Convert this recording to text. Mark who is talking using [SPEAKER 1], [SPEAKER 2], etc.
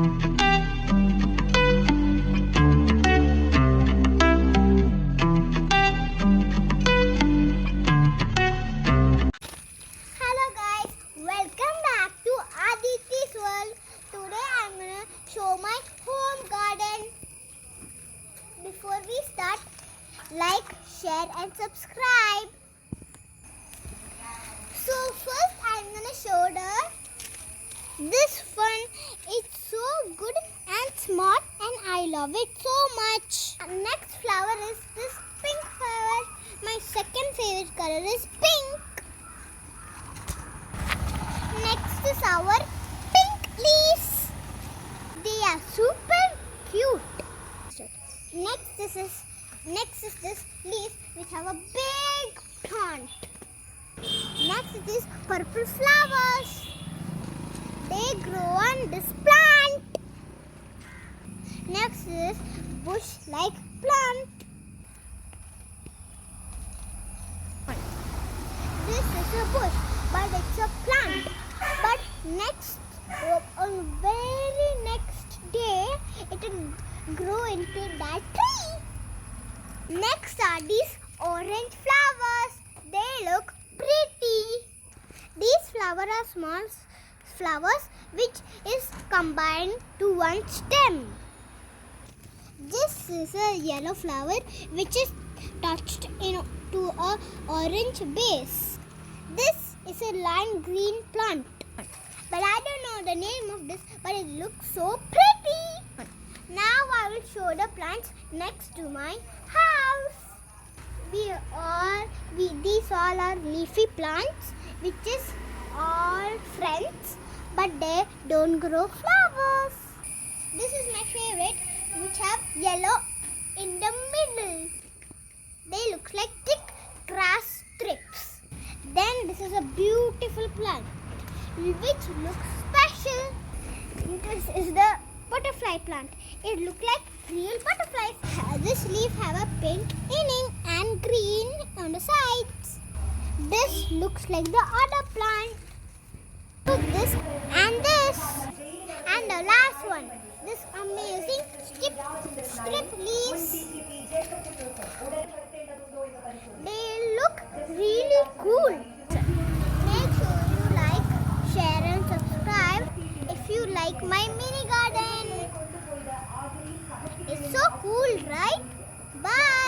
[SPEAKER 1] Hello guys, welcome back to Aditi's World. Today I'm gonna show my home garden. Before we start, like, share and subscribe. So first I'm gonna show this one. It's so good and smart and I love it so much. Next flower is this pink flower. My second favorite color is pink. Next is our pink leaves. They are super cute. Next is this leaf which have a big plant. Next is these purple flowers. They grow on this plant. Next is bush-like plant. This is a bush, but it's a plant. But on very next day, it will grow into that tree. Next are these orange flowers. They look pretty. These flowers are small flowers which is combined to one stem. This is a yellow flower which is touched to a orange base. This is a lime green plant. But I don't know the name of this, but it looks so pretty. Now I will show the plants next to my house. These all are leafy plants, which is all friends, but they don't grow flowers. This is my favorite, which have yellow in the middle. They look like thick grass strips. Then this is a beautiful plant, which looks special. This is the butterfly plant. It looks like real butterflies. This leaf have a pink inning and green on the sides. This looks like the other plant. This and this. And the last one. This amazing strip leaves. They look really cool. Make sure you like, share and subscribe if you like my mini garden. It's so cool, right? Bye.